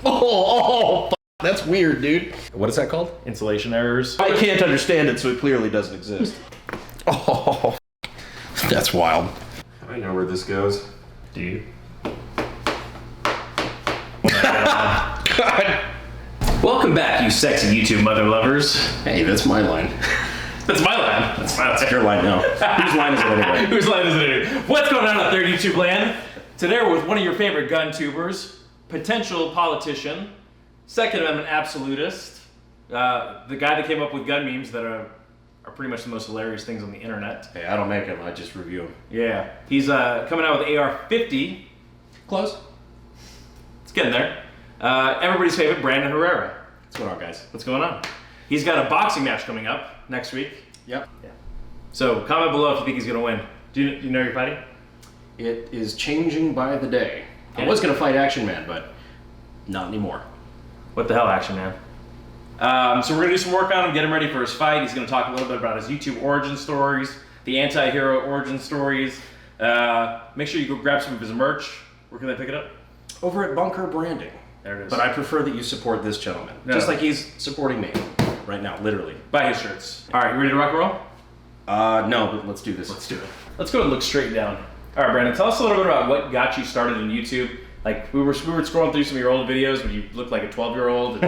Oh, that's weird, dude. What is that called? Installation errors. I can't understand it, so it clearly doesn't exist. Oh, that's wild. I know where this goes. Do you? God. Welcome back, you sexy YouTube mother lovers. Hey, that's my line. That's my line. That's my line. That's your line now. Whose line is it anyway? Whose line is it anyway? What's going on out there, YouTube land? Today we're with one of your favorite gun tubers, potential politician, Second Amendment absolutist, the guy that came up with gun memes that are pretty much the most hilarious things on the internet. Hey, I don't make them, I just review them. Yeah. He's coming out with AR-50. Close. It's getting there. Everybody's favorite, Brandon Herrera. What's going on, guys? What's going on? He's got a boxing match coming up next week. Yep. Yeah. So comment below if you think he's going to win. Do you know you're fighting? It is changing by the day. Yeah. I was going to fight Action Man, but not anymore. What the hell, Action Man? So we're going to do some work on him, get him ready for his fight. He's going to talk a little bit about his YouTube origin stories, the anti-hero origin stories. Make sure you go grab some of his merch. Where can they pick it up? Over at Bunker Branding. There it is. But I prefer that you support this gentleman. No. Just like he's supporting me right now, literally. Buy his shirts. All right, you ready to rock and roll? No, but let's do this. Let's do it. Let's go and look straight down. All right, Brandon, tell us a little bit about what got you started in YouTube. Like, we were scrolling through some of your old videos when you looked like a 12-year-old.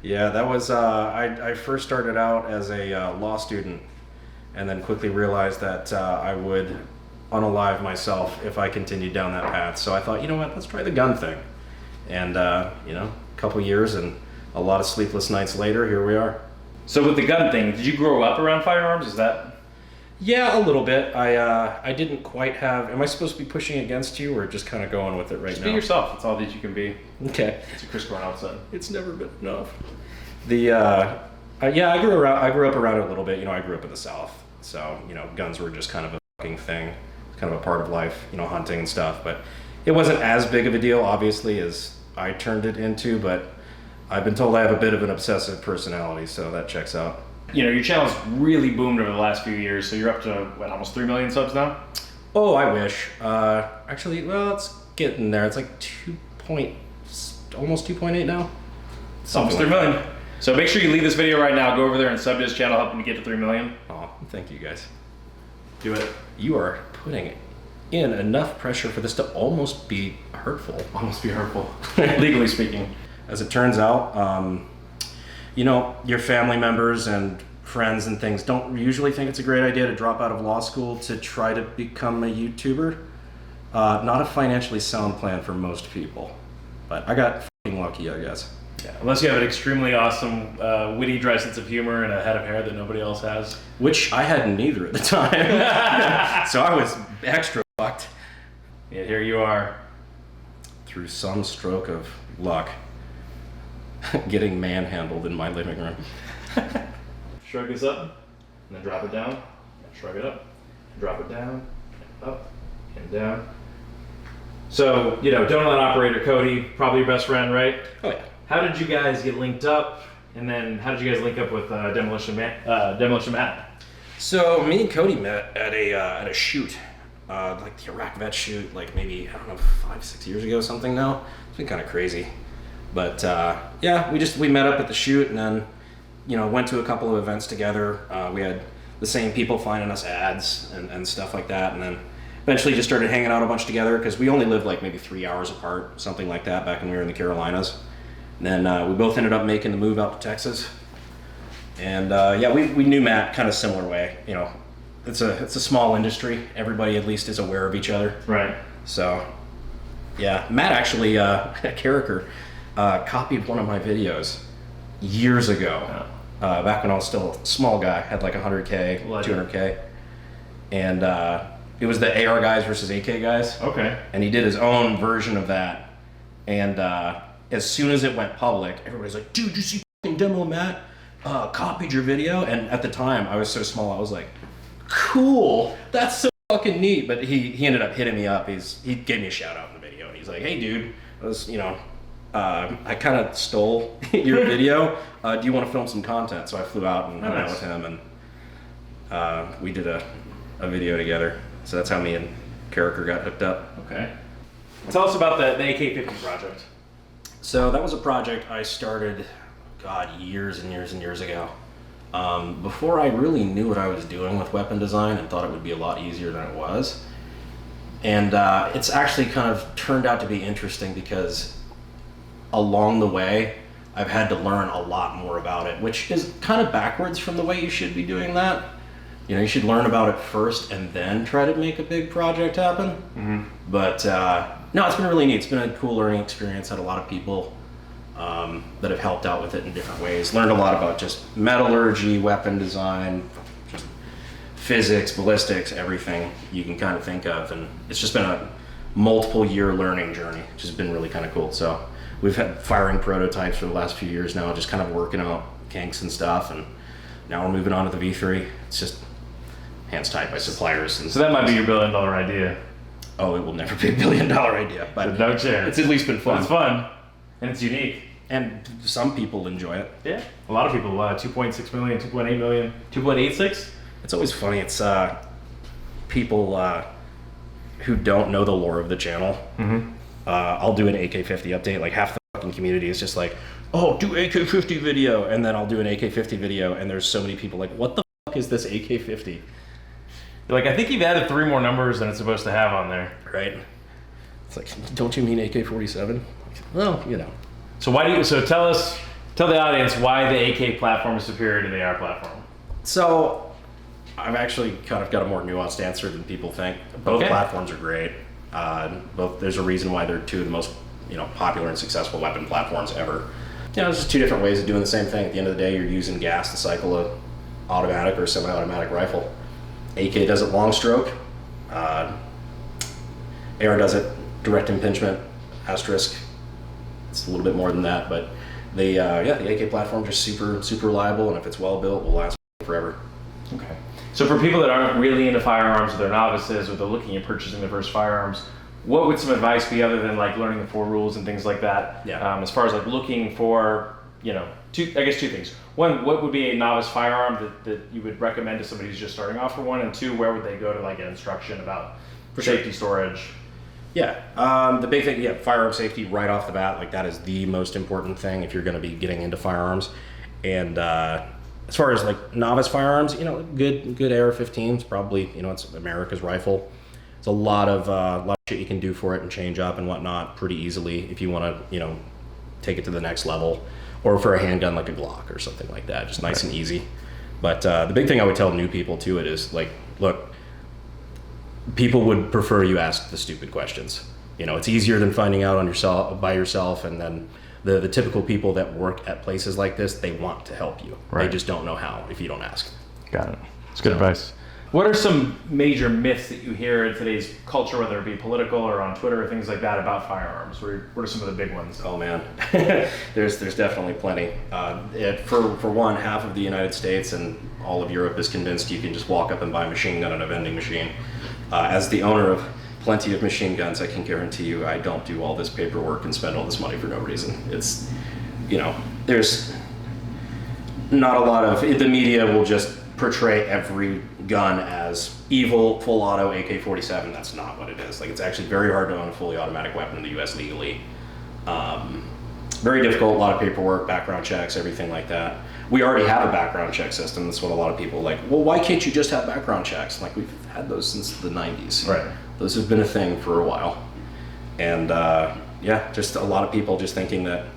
Yeah, that was, I first started out as a law student and then quickly realized that I would unalive myself if I continued down that path. So I thought, you know what, let's try the gun thing. And, you know, a couple years and a lot of sleepless nights later, here we are. So with the gun thing, did you grow up around firearms? Is that... Yeah, a little bit. I didn't quite have... Am I supposed to be pushing against you or just kind of going with it right Just now? be yourself. That's all that you can be. Okay. It's a Chris Cornell son. It's never been enough. Yeah, I grew up around it a little bit. You know, I grew up in the South, so you know, guns were just kind of a fucking thing, kind of a part of life. You know, hunting and stuff. But it wasn't as big of a deal, obviously, as I turned it into. But I've been told I have a bit of an obsessive personality, so that checks out. You know, your channel's really boomed over the last few years, so you're up to, what, almost 3 million subs now? Oh, I wish. Actually, well, it's getting there. It's like almost 2.8 now. It's almost 3 million. So make sure you leave this video right now, go over there and sub to his channel, help him to get to 3 million. Oh, thank you guys. Do it. You are putting in enough pressure for this to almost be hurtful. Almost be hurtful, legally speaking. As it turns out, you know, your family members and friends and things don't usually think it's a great idea to drop out of law school to try to become a YouTuber. Not a financially sound plan for most people, but I got fucking lucky, I guess. Yeah, unless you have an extremely awesome, witty, dry sense of humor and a head of hair that nobody else has. Which I had neither at the time. So I was extra fucked. Yeah, here you are. Through some stroke of luck, getting manhandled in my living room. Shrug this up, and then drop it down. Shrug it up, drop it down, and up, and down. So, you know, donut operator Cody, probably your best friend, right? Oh yeah. How did you guys get linked up? And then how did you guys link up with Demolition Matt? So me and Cody met at a shoot, like the Iraq vet shoot, like maybe, I don't know, 5-6 years ago, something now. It's been kind of crazy. But yeah, we met up at the shoot and then, you know, went to a couple of events together. We had the same people finding us ads and stuff like that. And then eventually just started hanging out a bunch together because we only lived like maybe 3 hours apart, something like that, back when we were in the Carolinas. And then we both ended up making the move out to Texas. And yeah, we knew Matt kind of similar way. You know, it's a small industry. Everybody at least is aware of each other. Right. So yeah, Matt actually, Carricker, copied one of my videos years ago. Oh. Back when I was still a small guy, had like 100K, 200K. And it was the AR guys versus AK guys. Okay. And he did his own version of that. And as soon as it went public, everybody's like, dude, you see fucking Demo Matt copied your video? And at the time, I was so small, I was like, cool, that's so fucking neat. But he ended up hitting me up. He gave me a shout out in the video. And he's like, hey, dude, I was, you know, I kind of stole your video. Do you want to film some content? So I flew out and hung out with him. And we did a video together. So that's how me and Carricker got hooked up. Okay. Tell us about the AK-50 project. So that was a project I started, God, years and years and years ago. Before I really knew what I was doing with weapon design and thought it would be a lot easier than it was. And it's actually kind of turned out to be interesting because along the way, I've had to learn a lot more about it, which is kind of backwards from the way you should be doing that. You know, you should learn about it first and then try to make a big project happen. Mm-hmm. But no, it's been really neat. It's been a cool learning experience. Had a lot of people that have helped out with it in different ways. Learned a lot about just metallurgy, weapon design, just physics, ballistics, everything you can kind of think of. And it's just been a multiple year learning journey, which has been really kind of cool. So we've had firing prototypes for the last few years now, just kind of working out kinks and stuff. And now we're moving on to the V3. It's just hands tied by suppliers. And so that might be your $1 billion idea. Oh, it will never be a $1 billion idea, but no chance. It's at least been fun. It's fun, and it's unique. And some people enjoy it. Yeah, a lot of people. 2.6 million, 2.8 million, 2.86. It's always funny. It's people who don't know the lore of the channel. Mm-hmm. I'll do an AK-50 update. Like half the fucking community is just like, "Oh, do AK-50 video," and then I'll do an AK-50 video, and there's so many people like, "What the fuck is this AK-50?" You're like, I think you've added 3 more numbers than it's supposed to have on there. Right? It's like, don't you mean AK-47? Well, you know. So tell the audience why the AK platform is superior to the AR platform. So I've actually kind of got a more nuanced answer than people think. Both platforms are great. There's a reason why they're 2 of the most popular and successful weapon platforms ever. There's just 2 different ways of doing the same thing. At the end of the day, you're using gas to cycle a automatic or semi-automatic rifle. AK does it long stroke. AR does it direct impingement, asterisk. It's a little bit more than that, but the AK platform is just super reliable, and if it's well built, will last forever. Okay. So for people that aren't really into firearms, or they're novices, or they're looking at purchasing their first firearms, what would some advice be other than like learning the 4 rules and things like that? Yeah. As far as like looking for, 2 things. 1, what would be a novice firearm that you would recommend to somebody who's just starting off for one? And 2, where would they go to like get instruction about safety, storage? Yeah, the big thing, firearm safety right off the bat, like that is the most important thing if you're going to be getting into firearms. And as far as like novice firearms, good AR-15 is probably, it's America's rifle. It's a lot of shit you can do for it and change up and whatnot pretty easily if you want to, take it to the next level. Or for a handgun like a Glock or something like that, just nice and easy. But the big thing I would tell new people to it is like, look, people would prefer you ask the stupid questions. It's easier than finding out by yourself, and then the typical people that work at places like this, they want to help you. Right. They just don't know how if you don't ask. Got it. That's good advice. What are some major myths that you hear in today's culture, whether it be political or on Twitter or things like that, about firearms? What are some of the big ones? Oh man, there's definitely plenty. For one, half of the United States and all of Europe is convinced you can just walk up and buy a machine gun at a vending machine. As the owner of plenty of machine guns, I can guarantee you I don't do all this paperwork and spend all this money for no reason. It's, there's not a lot of, the media will just portray every gun as evil, full auto AK-47. That's not what it is. Like, it's actually very hard to own a fully automatic weapon in the US legally. Very difficult, a lot of paperwork, background checks, everything like that. We already have a background check system. That's what a lot of people are like, well, why can't you just have background checks? Like, we've had those since the 90s. Right. Those have been a thing for a while. And just a lot of people just thinking that,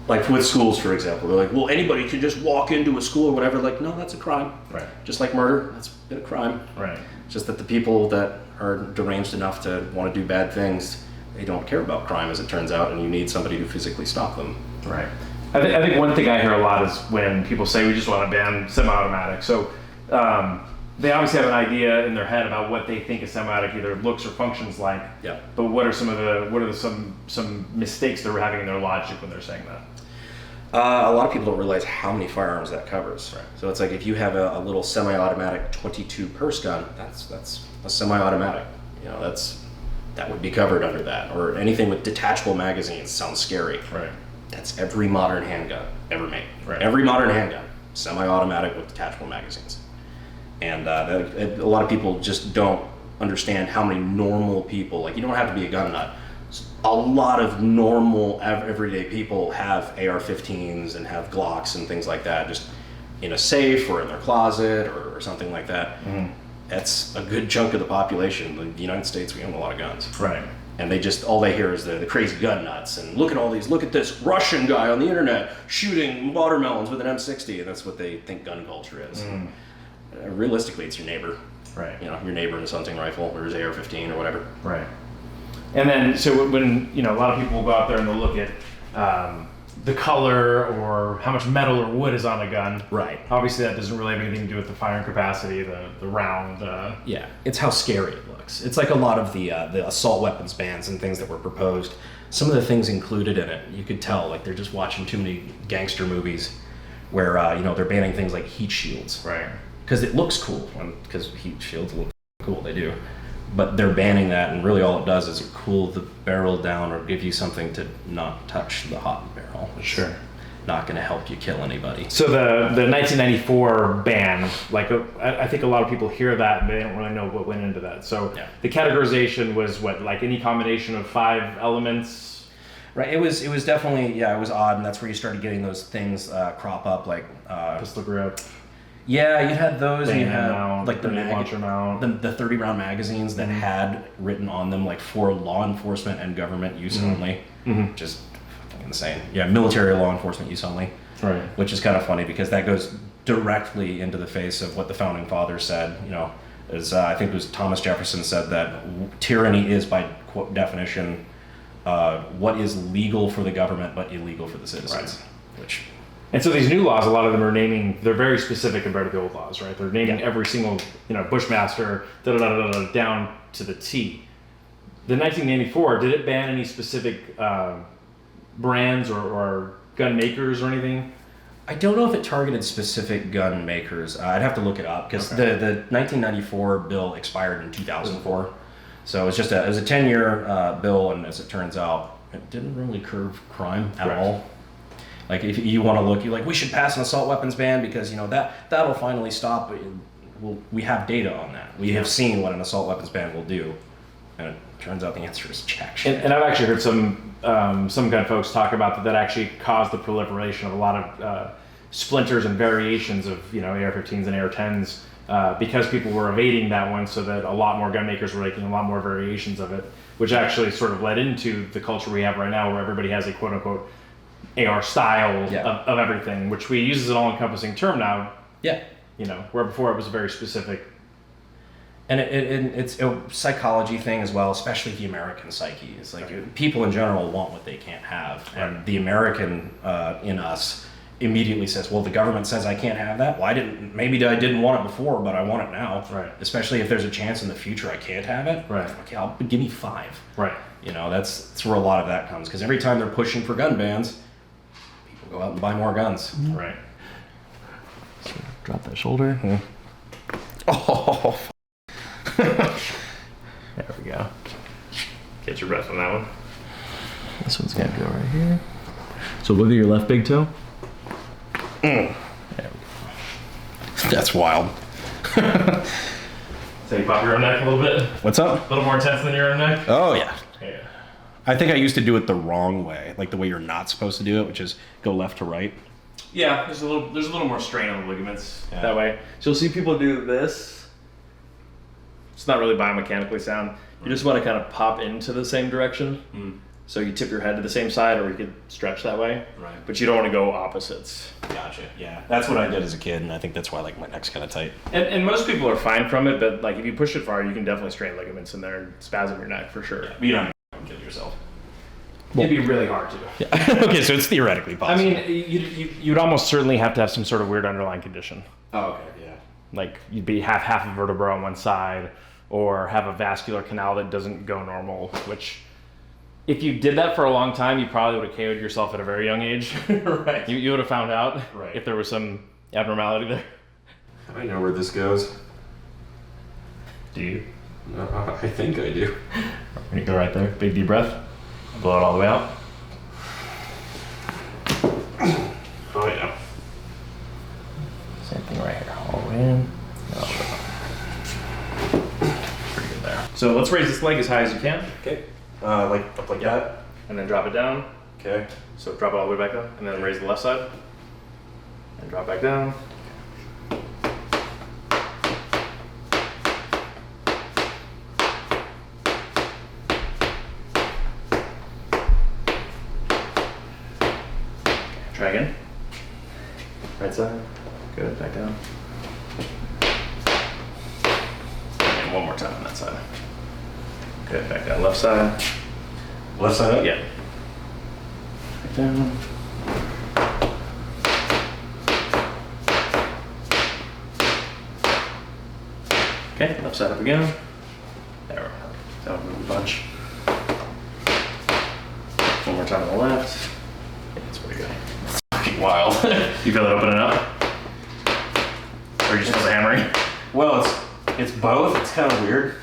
like with schools, for example, they're like, well, anybody can just walk into a school or whatever. Like, no, that's a crime. Right. Just like murder, that's been a crime. Right. Just that the people that are deranged enough to want to do bad things, they don't care about crime, as it turns out, and you need somebody to physically stop them. Right. I think one thing I hear a lot is when people say we just want to ban semi-automatic. So they obviously have an idea in their head about what they think a semi-automatic either looks or functions like. Yeah. But what are some mistakes they're having in their logic when they're saying that? A lot of people don't realize how many firearms that covers. Right. So it's like if you have a little semi-automatic 22 purse gun, that's a semi-automatic. That would be covered under that. Or anything with detachable magazines sounds scary. Right. That's every modern handgun ever made. Right. Every modern handgun, semi-automatic with detachable magazines. And a lot of people just don't understand how many normal people, like, you don't have to be a gun nut. a lot of normal everyday people have AR-15s and have Glocks and things like that, just in a safe or in their closet or something like that. Mm-hmm. That's a good chunk of the population. In the United States, we own a lot of guns. Right. And all they hear is the crazy gun nuts and look at this Russian guy on the internet shooting watermelons with an M60, and that's what they think gun culture is. Mm. Realistically, it's your neighbor. Right. You know, your neighbor in his hunting rifle or his AR-15 or whatever. Right. And then, so when, you know, a lot of people will go out there and they'll look at the color or how much metal or wood is on a gun. Right. Obviously, that doesn't really have anything to do with the firing capacity, the round. Yeah, it's how scary it looks. It's like a lot of the assault weapons bans and things that were proposed. Some of the things included in it, you could tell, like they're just watching too many gangster movies where, you know, they're banning things like heat shields. Right. Because it looks cool, because heat shields look cool, they do. But they're banning that, and really all it does is cool the barrel down or give you something to not touch the hot barrel. Sure. Not going to help you kill anybody. So the 1994 ban, like I think a lot of people hear that and they don't really know what went into that. So yeah. The categorization was what, like any combination of 5 elements? Right. It was definitely, yeah, it was odd, and that's where you started getting those things crop up, like pistol grip. Yeah, you had those, and you had mount, like the launcher mount, the 30-round magazines that had written on them like for law enforcement and government use only, just fucking insane. Yeah, military law enforcement use only, right? Which is kind of funny because that goes directly into the face of what the founding fathers said. You know, as I think it was Thomas Jefferson said that tyranny is by quote definition what is legal for the government but illegal for the citizens, which. And so these new laws, a lot of them are they're very specific compared to the old laws, right? They're naming every single, you know, Bushmaster, down to the T. The 1994, did it ban any specific brands or gun makers or anything? I don't know if it targeted specific gun makers. I'd have to look it up because the 1994 bill expired in 2004. So it was a 10-year bill, and as it turns out, it didn't really curb crime at all. Like if you want to look, you're like, we should pass an assault weapons ban because, you know, that'll finally stop. We have data on that. We have seen what an assault weapons ban will do, and it turns out the answer is jack shit. And I've actually heard some gun folks talk about that actually caused the proliferation of a lot of splinters and variations of, you know, AR-15s and AR-10s because people were evading that one, so that a lot more gun makers were making a lot more variations of it, which actually sort of led into the culture we have right now, where everybody has a quote unquote AR style of everything, which we use as an all-encompassing term now. Yeah. You know, where before it was very specific. And it's a psychology thing as well, especially the American psyche. It's like people in general want what they can't have. And the American in us immediately says, well, the government says I can't have that. Well, maybe I didn't want it before, but I want it now. Right. Especially if there's a chance in the future I can't have it. Right. Okay, give me 5. Right. You know, that's where a lot of that comes. Because every time they're pushing for gun bans, go out and buy more guns. Right. So drop that shoulder. Oh. There we go. Get your breath on that one. This one's gonna go right here. So look at your left big toe. There we go. That's wild. So you pop your own neck a little bit? What's up? A little more intense than your own neck? Oh yeah. Yeah. I think I used to do it the wrong way, like the way you're not supposed to do it, which is go left to right. Yeah, there's a little more strain on the ligaments that way. So you'll see people do this. It's not really biomechanically sound. You just want to kind of pop into the same direction. Mm. So you tip your head to the same side, or you could stretch that way. Right. But you don't want to go opposites. Gotcha. Yeah. That's what I did as a kid, and I think that's why like my neck's kind of tight. And most people are fine from it, but like if you push it far, you can definitely strain ligaments in there and spasm your neck for sure. Yeah, but you don't kill yourself. It'd be really hard to. Yeah. Okay, so it's theoretically possible. I mean, you'd almost certainly have to have some sort of weird underlying condition. Oh, okay, yeah. Like you'd be half a vertebra on one side, or have a vascular canal that doesn't go normal, which if you did that for a long time, you probably would have KO'd yourself at a very young age. Right. You would have found out if there was some abnormality there. I know where this goes. Do you? I think I do. When you go right there, big deep breath. Blow it all the way out. Oh yeah. Same thing right here. All the way in. Pretty good there. So let's raise this leg as high as you can. Okay. Like up like that. And then drop it down. Okay. So drop it all the way back down, and then raise the left side. And drop back down. Try again. Right side. Good, back down. And one more time on that side. Good, back down. Left side. Left side up? Yeah. Back down. Okay, left side up again. There. That would move a bunch. One more time on the left. Yeah, that's pretty good. It's fucking wild. You feel it opening up? Or you just feel the hammering? Well, it's both. It's kind of weird.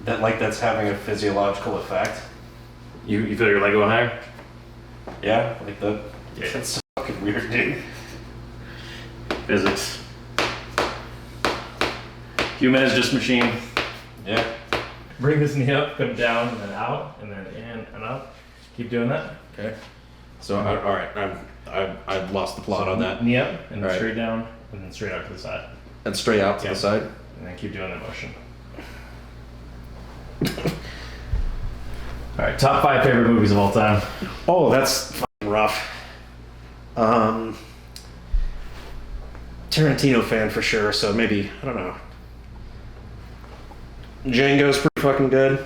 That that's having a physiological effect. You feel your leg going higher? Yeah, like the. Yeah. That's so fucking weird, dude. Physics. Human is just machine. Yeah. Bring this knee up, put it down, and then out, and then in and up. Keep doing that. Okay. So all right, I've lost the plot on that. Knee up, and then Right. straight down, and then straight out to the side. And straight out to Yeah. the side. And then keep doing the motion. All right, top 5 favorite movies of all time. Oh, that's fucking rough. Tarantino fan for sure. So maybe I don't know. Django's pretty fucking good.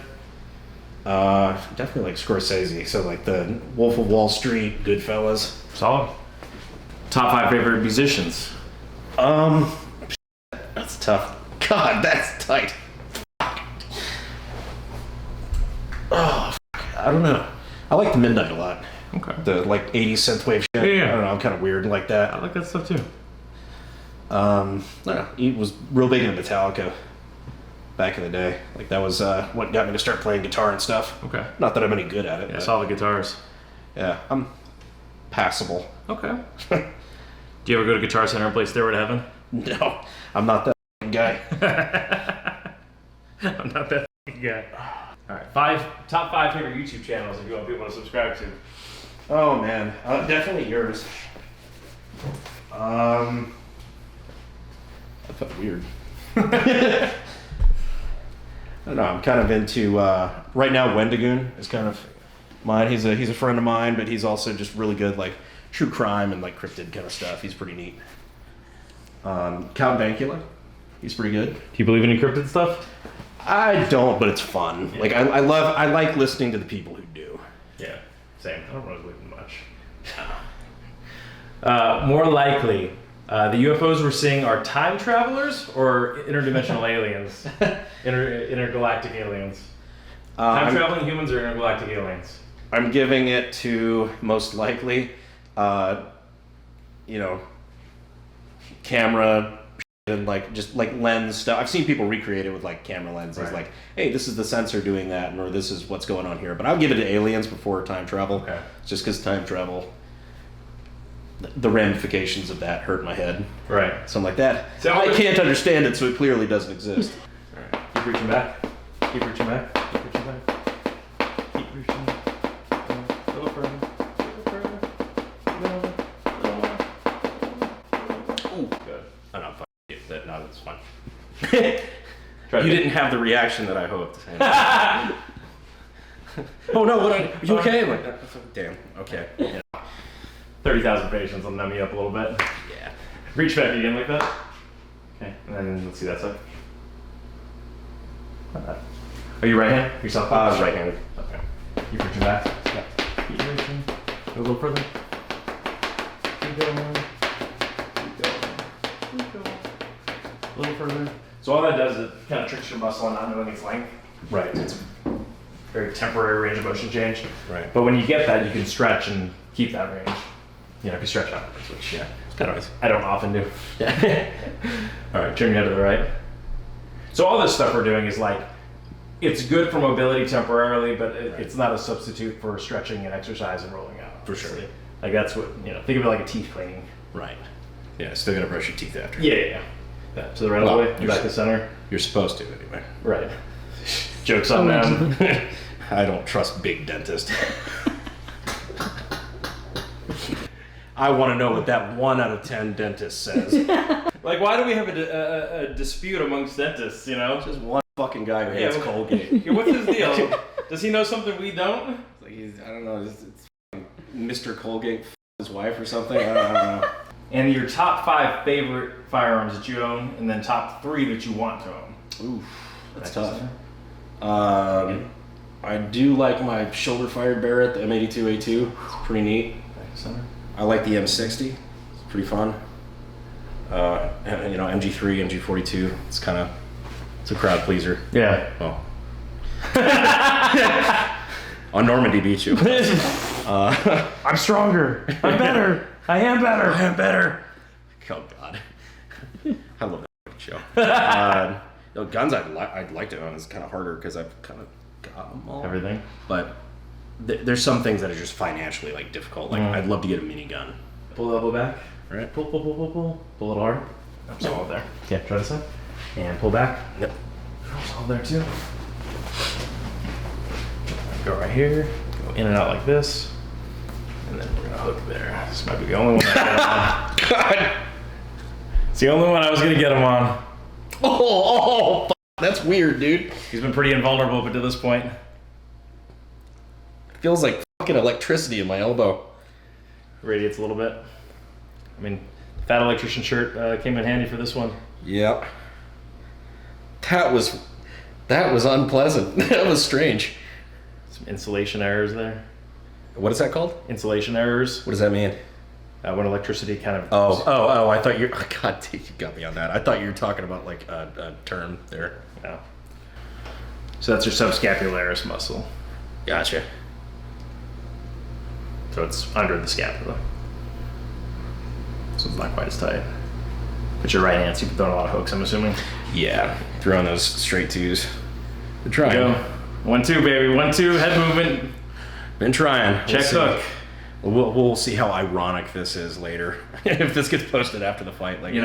Definitely like Scorsese. So like the Wolf of Wall Street, Goodfellas. Solid. Top 5 favorite musicians. That's tough. God, that's tight. Oh, fuck. I don't know. I like the Midnight a lot. Okay. The like 80s synthwave shit. Yeah. I don't know. I'm kind of weird like that. I like that stuff too. I don't know. He was real big into Metallica back in the day. Like that was what got me to start playing guitar and stuff. Okay. Not that I'm any good at it. Yeah, but solid guitars. yeah, I'm passable. Okay. Do you ever go to Guitar Center and play Stairway to Heaven? No, I'm not that guy. I'm not that guy. All right, top 5 favorite YouTube channels if you want people to subscribe to. Oh man, definitely yours. That felt weird. I don't know. I'm kind of into right now. Wendigoon is kind of mine. He's a friend of mine, but he's also just really good like true crime and like cryptid kind of stuff. He's pretty neat. Count Dankula, he's pretty good. Do you believe in encrypted stuff? I don't, but it's fun. Like I like listening to the people who do. Yeah, same. I don't really believe in much. More likely, the UFOs we're seeing are time travelers or interdimensional aliens, intergalactic aliens. Time traveling humans or intergalactic aliens? I'm giving it to most likely, camera and like just like lens stuff. I've seen people recreate it with like camera lenses, Right. like, hey, this is the sensor doing that, or this is what's going on here. But I'll give it to aliens before time travel. Okay. Just because time travel, the ramifications of that hurt my head. Right. So I'm like that. So I can't understand it, so it clearly doesn't exist. All right. Keep reaching back. Keep reaching back. Keep reaching back. Keep reaching. A little further. A little further. A little more. Ooh, good. Oh, no, fuck it. No, that's fine. Try You didn't have the reaction that I hoped. Oh no, what? Are you okay? Like, damn. Okay. Yeah. 30,000 patients will numb you up a little bit. Yeah. Reach back again like that. Okay, and then let's see that side. Not bad. Are you right hand? Yourself? Right-handed. Okay. Keep reaching back. Yeah. Keep reaching. Go a little further. Keep going. Keep going. Keep going. A little further. So all that does is it kind of tricks your muscle on not knowing its length. Right. It's a very temporary range of motion change. Right. But when you get that, you can stretch and keep that range. You know, if you stretch outwards, which I don't often do. Yeah. All right, turn your head to the right. So all this stuff we're doing is like, it's good for mobility temporarily, but it's not a substitute for stretching and exercise and rolling out. For sure. Obviously. Like that's what, think of it like a teeth cleaning. Right. Yeah, still gotta brush your teeth after. Yeah. To the right all the way, back to center. You're supposed to anyway. Right. Joke's on them. I don't trust big dentist. I want to know what that 1 out of 10 dentist says. Like, why do we have a dispute amongst dentists, you know? Just one fucking guy who hates Colgate. Yeah, what's his deal? Does he know something we don't? It's like I don't know, it's Mr. Colgate his wife or something. I don't know. And your top 5 favorite firearms that you own, and then top 3 that you want to own. Oof, that's tough. I do like my shoulder-fired Barrett, the M82A2. It's pretty neat. I like the M60. It's pretty fun. MG3, MG42. It's a crowd pleaser. Yeah. Well. On Normandy beat you. I'm stronger. I'm better. I am better. I am better. Oh God. I love that show. Guns I'd like to own is kind of harder because I've kind of got them all. Everything. But there's some things that are just financially like difficult. Like I'd love to get a minigun. Pull the elbow back. Right. Pull. Pull a little harder. I'm solid there. Okay, try this side. And pull back. Yep. I'm solid there too. Go right here. Go in and out like this. And then we're gonna hook there. This might be the only one I get him on. God. It's the only one I was gonna get him on. That's weird, dude. He's been pretty invulnerable up to this point. Feels like fucking electricity in my elbow. Radiates a little bit. I mean, fat electrician shirt came in handy for this one. Yep. That was unpleasant. That was strange. Some insulation errors there. What is that called? Insulation errors. What does that mean? When electricity kind of... Oh, I thought God, you got me on that. I thought you were talking about like a term there. No. So that's your subscapularis muscle. Gotcha. So it's under the scapula. So it's not quite as tight. But your right hand, so you've been throwing a lot of hooks, I'm assuming. Yeah, throwing those straight twos. Been trying. Go. 1-2, baby. 1-2, head movement. Been trying. Check hook. We'll see how ironic this is later. If this gets posted after the fight. Like,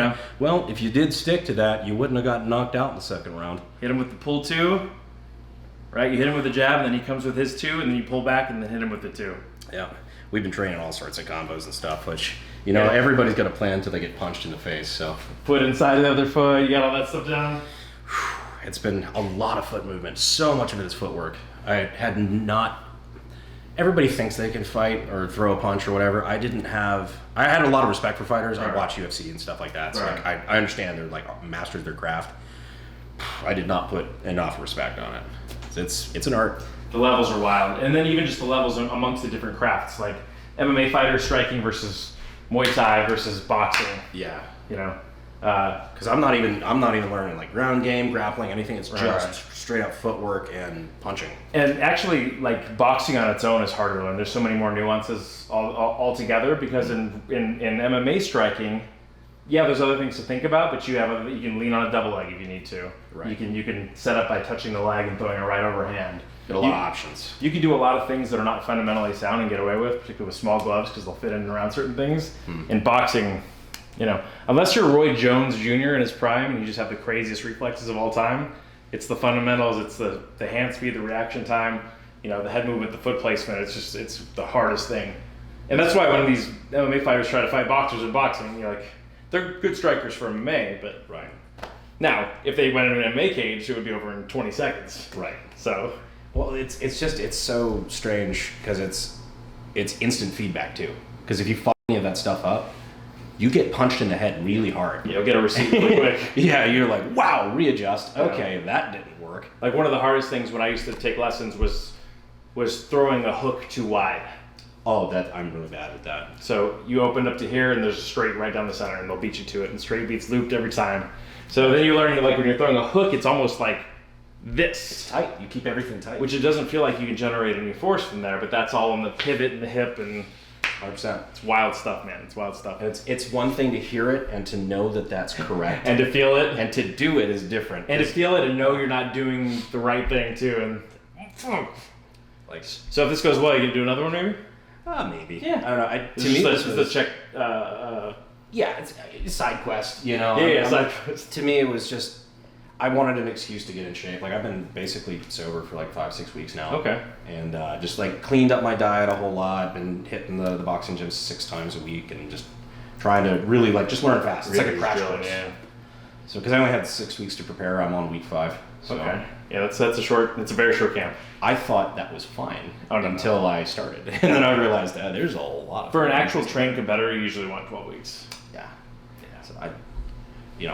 well, if you did stick to that, you wouldn't have gotten knocked out in the second round. Hit him with the pull 2. Right? You hit him with the jab, and then he comes with his 2, and then you pull back, and then hit him with the 2. Yeah. We've been training all sorts of combos and stuff, which, everybody's got a plan until they get punched in the face, so. Foot inside the other foot, you got all that stuff down? It's been a lot of foot movement. So much of it is footwork. Everybody thinks they can fight or throw a punch or whatever. I had a lot of respect for fighters. I watch UFC and stuff like that, so like, I understand they're like masters of their craft. I did not put enough respect on it. It's an art. The levels are wild, and then even just the levels amongst the different crafts, like MMA fighter striking versus Muay Thai versus boxing. Yeah, because I'm not even learning like ground game, grappling, anything. It's just straight up footwork and punching. And actually, like boxing on its own is harder to learn. There's so many more nuances all together because in MMA striking, there's other things to think about, but you can lean on a double leg if you need to. Right. You can set up by touching the leg and throwing a right overhand. Got a lot of options. You can do a lot of things that are not fundamentally sound and get away with, particularly with small gloves because they'll fit in and around certain things. In boxing, unless you're Roy Jones Jr. in his prime and you just have the craziest reflexes of all time, it's the fundamentals, it's the hand speed, the reaction time, the head movement, the foot placement. It's the hardest thing. And that's why when these MMA fighters try to fight boxers in boxing, they're good strikers for MMA, but now if they went in an MMA cage, it would be over in 20 seconds. Right. So. Well, it's so strange because it's instant feedback too. Because if you fuck any of that stuff up, you get punched in the head really hard. You'll get a receipt really quick. Yeah, you're like, wow, readjust. Okay, that didn't work. Like one of the hardest things when I used to take lessons was throwing a hook too wide. Oh, I'm really bad at that. So you opened up to here and there's a straight right down the center and they'll beat you to it and straight beats looped every time. So then you learn like when you're throwing a hook, it's almost like this. It's tight. You keep everything tight. Which it doesn't feel like you can generate any force from there, but that's all on the pivot and the hip and 100%. It's wild stuff, man. It's wild stuff. And it's one thing to hear it and to know that that's correct. And to feel it. And to do it is different. And to feel it and know you're not doing the right thing too. And so if this goes well, you can do another one maybe? Maybe. Yeah. I don't know. To me, this is the check. It's a side quest, Yeah, side quest. To me, it was just, I wanted an excuse to get in shape. Like I've been basically sober for like 5-6 weeks now. Okay. And just like cleaned up my diet a whole lot. Been hitting the boxing gym 6 times a week and just trying to really like just learn fast. It's like a crash course. Yeah. So because I only had 6 weeks to prepare, I'm on week 5. So Okay. Yeah, that's a very short camp. I thought that was fine Oh, no, until I started, and then I realized that there's a lot of For an actual trained competitor, you usually want 12 weeks. Yeah. So I,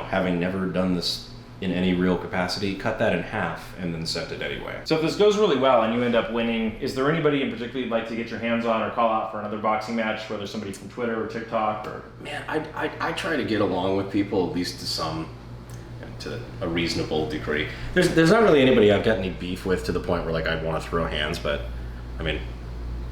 having never done this in any real capacity, cut that in half and then sent it anyway. So if this goes really well and you end up winning, is there anybody in particular you'd like to get your hands on or call out for another boxing match, whether somebody from Twitter or TikTok or? Man, I try to get along with people at least to a reasonable degree. There's not really anybody I've got any beef with to the point where like I'd want to throw hands, but I mean,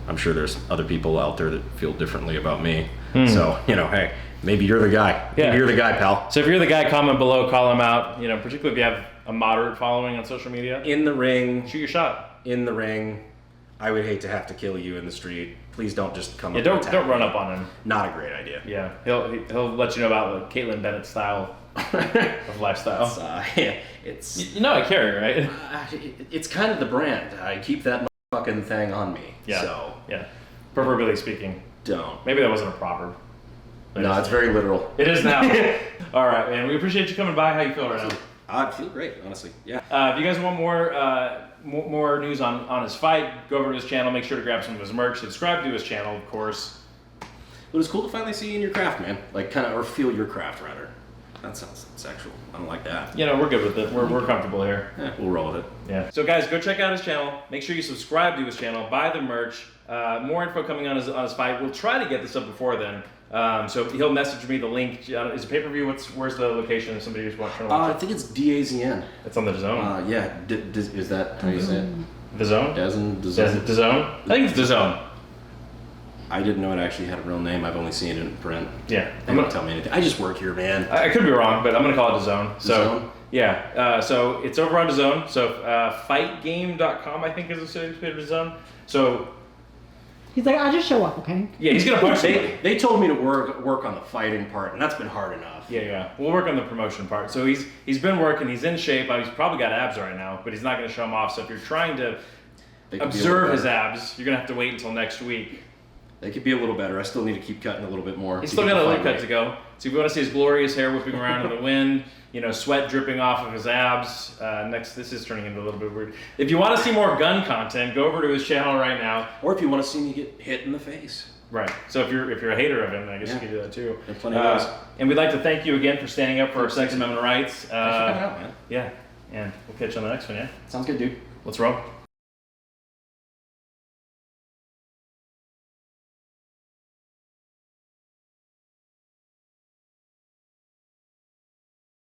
I'm sure there's other people out there that feel differently about me. So, hey, maybe you're the guy. Yeah. Maybe you're the guy, pal. So if you're the guy, comment below, call him out, particularly if you have a moderate following on social media. In the ring. Shoot your shot. In the ring. I would hate to have to kill you in the street. Please don't just come up. Don't run up on him. Not a great idea. Yeah, he'll let you know about the Caitlin Bennett style of lifestyle. It's I care, right? it's kind of the brand. I keep that fucking thing on me. Yeah. So Yeah. Proverbially speaking. don't. Maybe that wasn't a proverb. No, it's very literal. It is now. All right, man. We appreciate you coming by. How you feel right now? I feel great, honestly. Yeah. If you guys want more news on his fight, go over to his channel. Make sure to grab some of his merch. Subscribe to his channel, of course. But it's cool to finally see you in your craft, man. Like, or feel your craft, rather. That sounds sexual. I don't like that. We're good with it. We're comfortable here. Yeah, we'll roll with it. Yeah. So guys, go check out his channel. Make sure you subscribe to his channel. Buy the merch. More info coming on his fight. We'll try to get this up before then. So he'll message me the link. Is it pay-per-view? Where's the location if somebody just wants to watch I think it's DAZN. It's on the DAZN. Yeah. Is that how you say it? The Zone? DAZN? DAZN? I think it's the Zone. I didn't know it actually had a real name. I've only seen it in print. Yeah. They don't tell me anything. I just work here, man. I could be wrong, but I'm going to call it DAZN. So, DAZN? Yeah. So it's over on DAZN. So fightgame.com, I think, is associated with DAZN. So He's like, I'll just show up, okay? yeah, he's going to punch They told me to work on the fighting part, and that's been hard enough. Yeah. We'll work on the promotion part. So he's been working. He's in shape. He's probably got abs right now, but he's not going to show them off. So if you're trying to observe his abs, you're going to have to wait until next week. They could be a little better. I still need to keep cutting a little bit more. He's still got a little cut to go. So if you want to see his glorious hair whipping around in the wind, sweat dripping off of his abs. This is turning into a little bit weird. If you want to see more gun content, go over to his channel right now. Or if you want to see me get hit in the face. Right. So if you're a hater of him, I guess you could do that too. There's plenty of those. And we'd like to thank you again for standing up for our Second Amendment rights. Thanks for coming out, man. Yeah. And we'll catch you on the next one, yeah? Sounds good, dude. Let's roll.